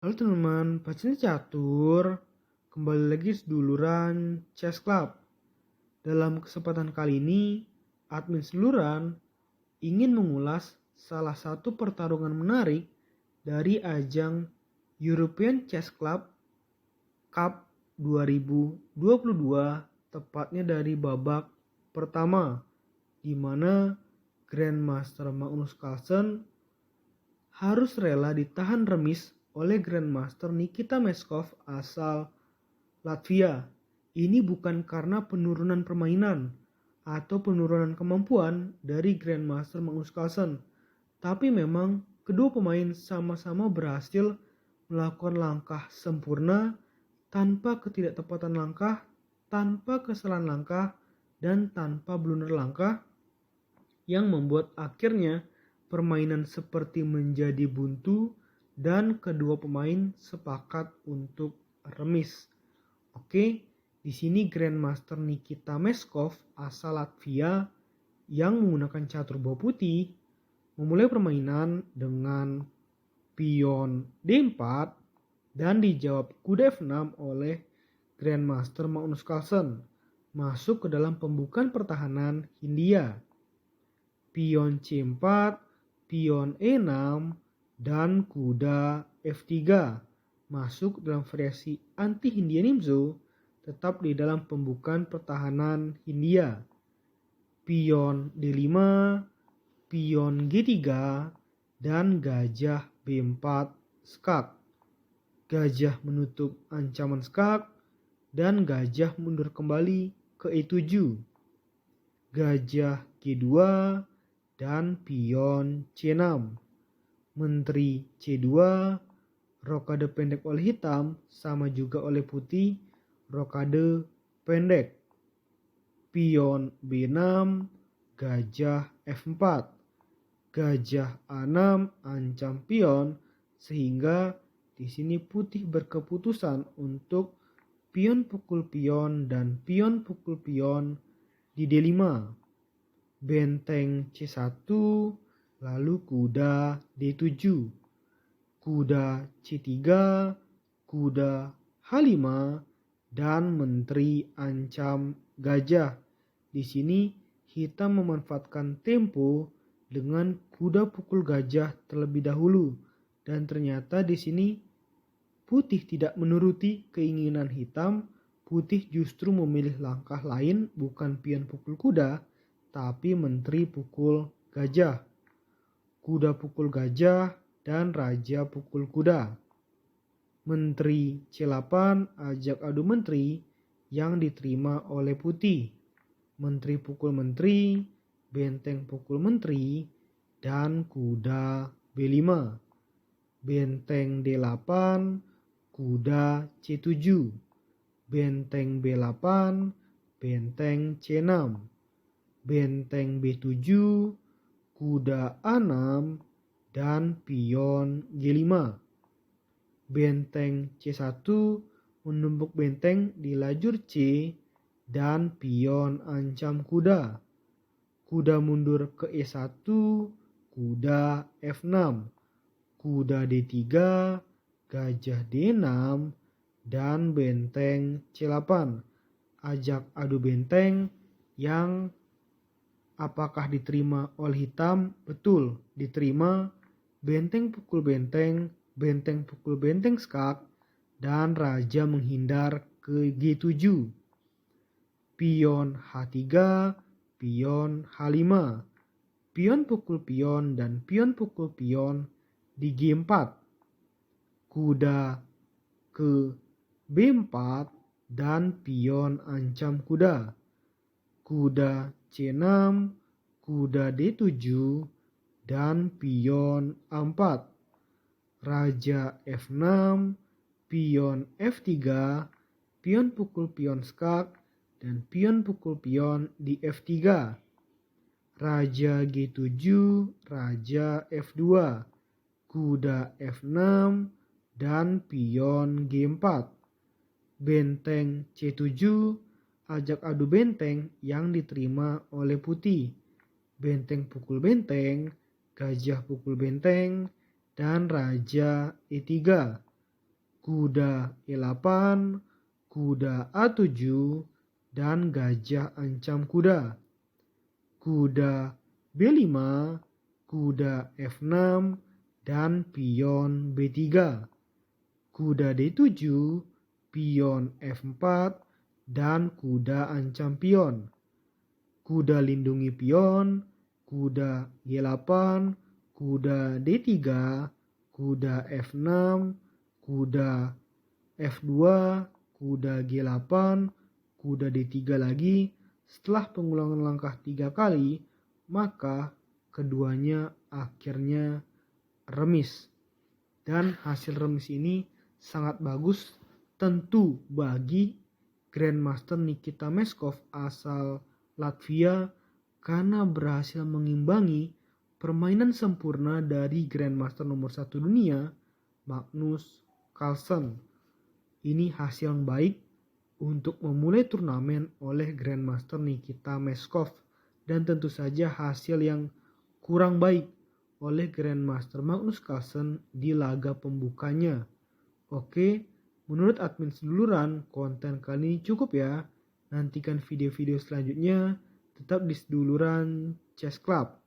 Halo teman-teman, pacarnya catur. Kembali lagi seduluran Chess Club. Dalam kesempatan kali ini, admin seduluran ingin mengulas salah satu pertarungan menarik dari ajang European Chess Club Cup 2022, tepatnya dari babak pertama, di mana Grandmaster Magnus Carlsen harus rela ditahan remis oleh Grandmaster Nikita Meskov asal Latvia. Ini bukan karena penurunan permainan atau penurunan kemampuan dari Grandmaster Magnus Carlsen, tapi memang kedua pemain sama-sama berhasil melakukan langkah sempurna tanpa ketidaktepatan langkah, tanpa kesalahan langkah, dan tanpa blunder langkah, yang membuat akhirnya permainan seperti menjadi buntu dan kedua pemain sepakat untuk remis. Oke, di sini Grandmaster Nikita Meskov asal Latvia yang menggunakan catur bawah putih memulai permainan dengan pion D4 dan dijawab kuda F6 oleh Grandmaster Magnus Carlsen masuk ke dalam pembukaan pertahanan Hindia. Pion C4, pion E6, dan kuda F3 masuk dalam variasi anti Hindia Nimzo tetap di dalam pembukaan pertahanan Hindia. Pion D5, pion G3, dan gajah B4 skak. Gajah menutup ancaman skak dan gajah mundur kembali ke E7. Gajah G2 dan pion C6. Menteri C2, rokade pendek oleh hitam sama juga oleh putih, rokade pendek. Pion B6, gajah F4. Gajah A6 ancam pion sehingga di sini putih berkeputusan untuk pion pukul pion dan pion pukul pion di D5. Benteng C1, lalu kuda D7, kuda C3, kuda H5, dan menteri ancam gajah. Di sini hitam memanfaatkan tempo dengan kuda pukul gajah terlebih dahulu, dan ternyata di sini putih tidak menuruti keinginan hitam. Putih justru memilih langkah lain, bukan pion pukul kuda, tapi menteri pukul gajah, kuda pukul gajah, dan raja pukul kuda. Menteri C8 ajak adu menteri yang diterima oleh putih. Menteri pukul menteri, benteng pukul menteri, dan kuda B5. Benteng D8, kuda C7. Benteng B8, benteng C6. Benteng B7, kuda A6, dan pion G5. Benteng C1 menumpuk benteng di lajur C dan pion ancam kuda. Kuda mundur ke E1, kuda F6, kuda D3, gajah D6, dan benteng C8. Ajak adu benteng yang apakah diterima oleh hitam? Betul, diterima. Benteng pukul benteng, benteng pukul benteng skak, dan raja menghindar ke G7. Pion H3, pion H5, pion pukul pion dan pion pukul pion di G4. Kuda ke B4 dan pion ancam kuda. Kuda C6, kuda D7, dan pion A4. Raja F6, pion F3, pion pukul pion skak, dan pion pukul pion di F3. Raja G7, raja F2, kuda F6, dan pion G4. Benteng C7 ajak adu benteng yang diterima oleh putih. Benteng pukul benteng, gajah pukul benteng, dan raja E3. kuda E8, kuda A7, dan gajah ancam kuda. Kuda B5, kuda F6, dan pion B3. Kuda D7, pion F4, dan kuda ancam pion. Kuda lindungi pion, kuda G8, kuda D3, kuda F6, kuda F2, kuda G8, kuda D3 lagi. Setelah pengulangan langkah 3 kali, maka keduanya akhirnya remis. Dan hasil remis ini sangat bagus tentu bagi Grandmaster Nikita Meskov asal Latvia karena berhasil mengimbangi permainan sempurna dari Grandmaster nomor 1 dunia Magnus Carlsen. Ini hasil yang baik untuk memulai turnamen oleh Grandmaster Nikita Meskov dan tentu saja hasil yang kurang baik oleh Grandmaster Magnus Carlsen di laga pembukanya. Oke, menurut admin seduluran, konten kali ini cukup ya. Nantikan video-video selanjutnya, tetap di seduluran Chess Club.